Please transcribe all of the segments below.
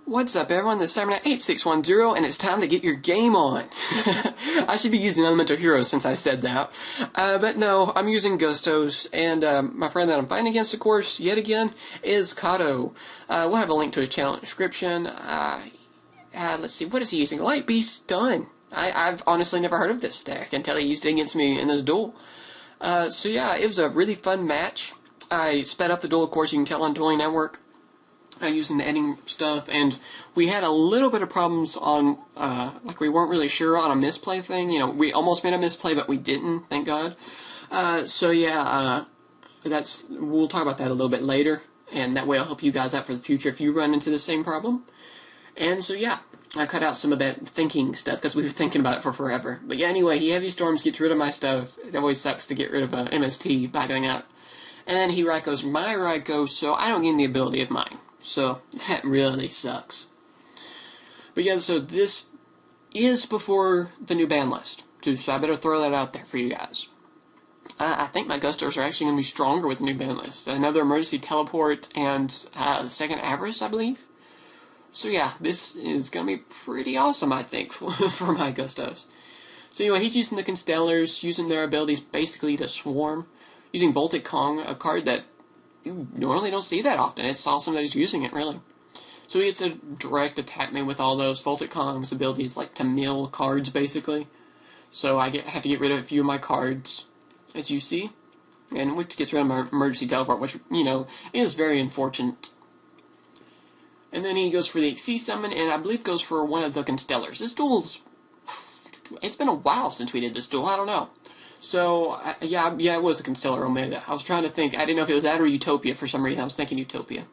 What's up everyone, this is CyberKnight 8610 and it's time to get your game on. I should be using Elemental Heroes since I said that. But no, I'm using Gustos, and my friend that I'm fighting against, of course, yet again, is Kato. We'll have a link to his channel in the description. Let's see, what is he using? Light Beast Stun. I've honestly never heard of this deck until he used it against me in this duel. So yeah, it was a really fun match. I sped up the duel, of course, you can tell on Dueling Network. Using the editing stuff, and we had a little bit of problems on, like we weren't really sure on a misplay thing. You know, we almost made a misplay, but we didn't, thank God. So yeah, we'll talk about that a little bit later, and that way I'll help you guys out for the future if you run into the same problem. And so yeah, I cut out some of that thinking stuff, because we were thinking about it for forever. But yeah, anyway, he Heavy Storms, gets rid of my stuff. It always sucks to get rid of MST by doing that. And then he Raikos my Raiko, so I don't gain the ability of mine. So, that really sucks. But yeah, so this is before the new ban list, too, so I better throw that out there for you guys. I think my Gustos are actually going to be stronger with the new ban list. Another emergency teleport and the second Avarice, I believe. So yeah, this is going to be pretty awesome, I think, for my Gustos. So anyway, he's using the Constellars, using their abilities basically to swarm, using Voltic Kong, a card that you normally don't see that often. It's awesome that he's using it, really. So he gets to direct attack me with all those. Voltic Kong's abilities like to mill cards, basically. So I have to get rid of a few of my cards, as you see. And which gets rid of my emergency teleport, which, you know, is very unfortunate. And then he goes for the Sea Summon, and I believe goes for one of the Constellars. This duel's... It's been a while since we did this duel, I don't know. So, yeah, it was a Constellar Omega. I was trying to think. I didn't know if it was that or Utopia for some reason. I was thinking Utopia.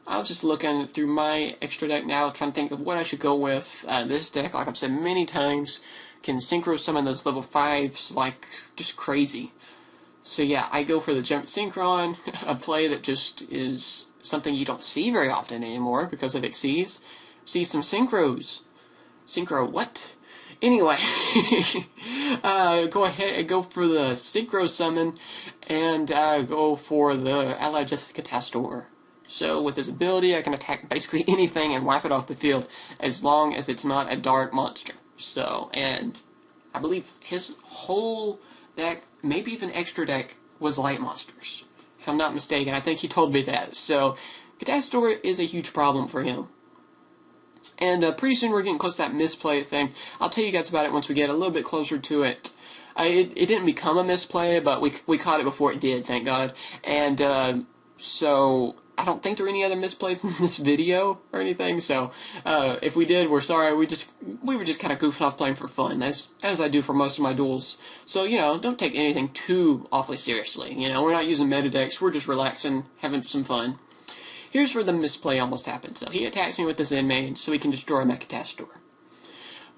I was just looking through my extra deck now, trying to think of what I should go with. This deck, like I've said many times, can synchro summon those level 5s like just crazy. So yeah, I go for the Jump Synchron, a play that just is something you don't see very often anymore because of Xyz. See some Synchros. Synchro what? Anyway, go ahead and go for the Synchro Summon, and go for the Allied Justice Catastor. So, with his ability, I can attack basically anything and wipe it off the field, as long as it's not a dark monster. So, and I believe his whole deck, maybe even extra deck, was light monsters. If I'm not mistaken, I think he told me that. So, Catastor is a huge problem for him. And pretty soon we're getting close to that misplay thing. I'll tell you guys about it once we get a little bit closer to it. It didn't become a misplay, but we caught it before it did, thank God. And so I don't think there were any other misplays in this video or anything. So if we did, we're sorry. We were just kind of goofing off playing for fun, as I do for most of my duels. So you know, don't take anything too awfully seriously. You know, we're not using meta decks. We're just relaxing, having some fun. Here's where the misplay almost happened. So he attacks me with the Zen Main so he can destroy my Catastor.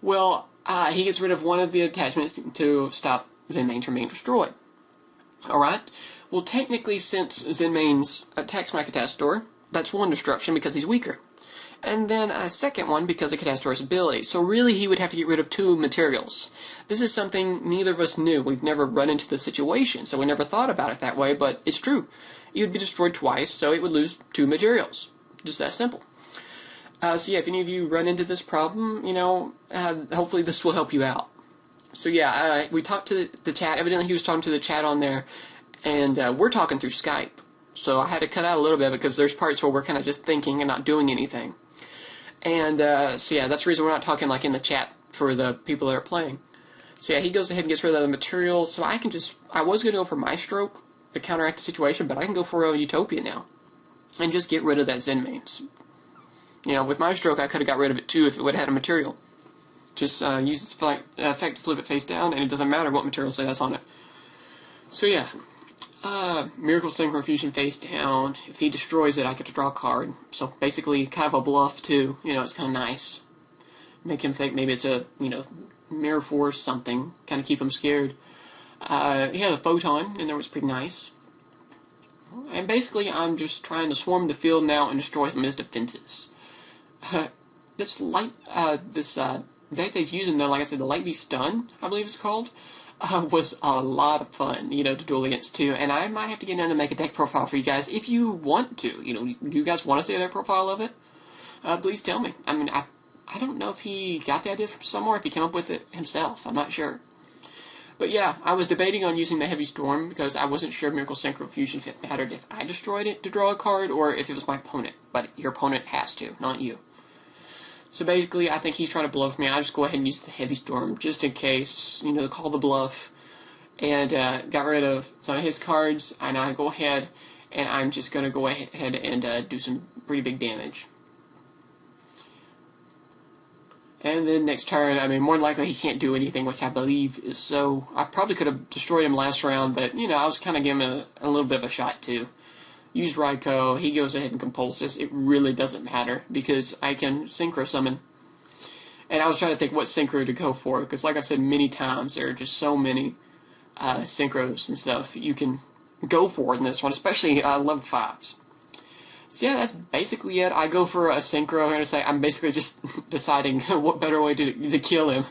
Well, he gets rid of one of the attachments to stop Zen Main from being destroyed. Alright? Well, technically, since Zen Main attacks my Catastor, that's one destruction because he's weaker. And then a second one because of Catastor's ability. So really, he would have to get rid of 2 materials. This is something neither of us knew. We've never run into the situation, so we never thought about it that way, but it's true. It would be destroyed twice, so it would lose 2 materials. Just that simple. So yeah, if any of you run into this problem, you know, hopefully this will help you out. So yeah, we talked to the chat. Evidently he was talking to the chat on there, and we're talking through Skype. So I had to cut out a little bit because there's parts where we're kind of just thinking and not doing anything. And so yeah, that's the reason we're not talking like in the chat for the people that are playing. So yeah, he goes ahead and gets rid of the material, so I was going to go for my stroke to counteract the situation, but I can go for a Utopia now and just get rid of that Zen Main. You know, with my stroke, I could have got rid of it too if it would have had a material. Just use its effect to flip it face down, and it doesn't matter what material it has on it. So yeah, Miracle Synchro Fusion face down. If he destroys it, I get to draw a card. So basically, kind of a bluff too. You know, it's kind of nice. Make him think maybe it's a, you know, Mirror Force something. Kind of keep him scared. He had a Photon, and that was pretty nice. And basically, I'm just trying to swarm the field now and destroy some of his defenses. This deck that he's using, though, like I said, the Light Beast Stun, I believe it's called, was a lot of fun, you know, to duel against, too. And I might have to get in and make a deck profile for you guys if you want to. You know, do you guys want to see a deck profile of it? please tell me. I mean, I don't know if he got the idea from somewhere, if he came up with it himself. I'm not sure. But yeah, I was debating on using the Heavy Storm because I wasn't sure Miracle Synchro Fusion if it mattered if I destroyed it to draw a card or if it was my opponent. But your opponent has to, not you. So basically, I think he's trying to bluff me. I just go ahead and use the Heavy Storm just in case, you know, call the bluff. And got rid of some of his cards. And I go ahead and I'm just going to go ahead and do some pretty big damage. And then next turn, I mean, more than likely he can't do anything, which I believe is so. I probably could have destroyed him last round, but, you know, I was kind of giving him a little bit of a shot, too. Use Raikou, he goes ahead and compulses. It really doesn't matter, because I can Synchro Summon. And I was trying to think what Synchro to go for, because like I've said many times, there are just so many Synchros and stuff you can go for in this one, especially level 5s. So yeah, that's basically it. I go for a Synchro, and I'm basically just deciding what better way to kill him,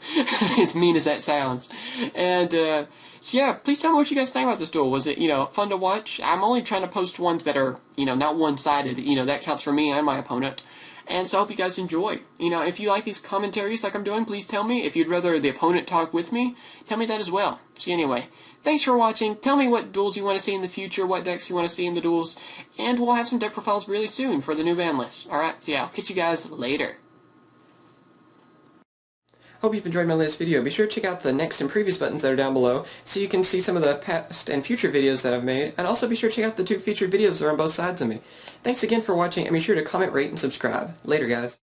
as mean as that sounds. And so yeah, please tell me what you guys think about this duel. Was it, you know, fun to watch? I'm only trying to post ones that are, you know, not one-sided. You know, that counts for me and my opponent. And so I hope you guys enjoy. You know, if you like these commentaries like I'm doing, please tell me. If you'd rather the opponent talk with me, tell me that as well. So anyway, thanks for watching. Tell me what duels you want to see in the future, what decks you want to see in the duels, and we'll have some deck profiles really soon for the new ban list. Alright, so yeah, I'll catch you guys later. Hope you've enjoyed my latest video. Be sure to check out the next and previous buttons that are down below so you can see some of the past and future videos that I've made, and also be sure to check out the 2 featured videos that are on both sides of me. Thanks again for watching, and be sure to comment, rate, and subscribe. Later, guys.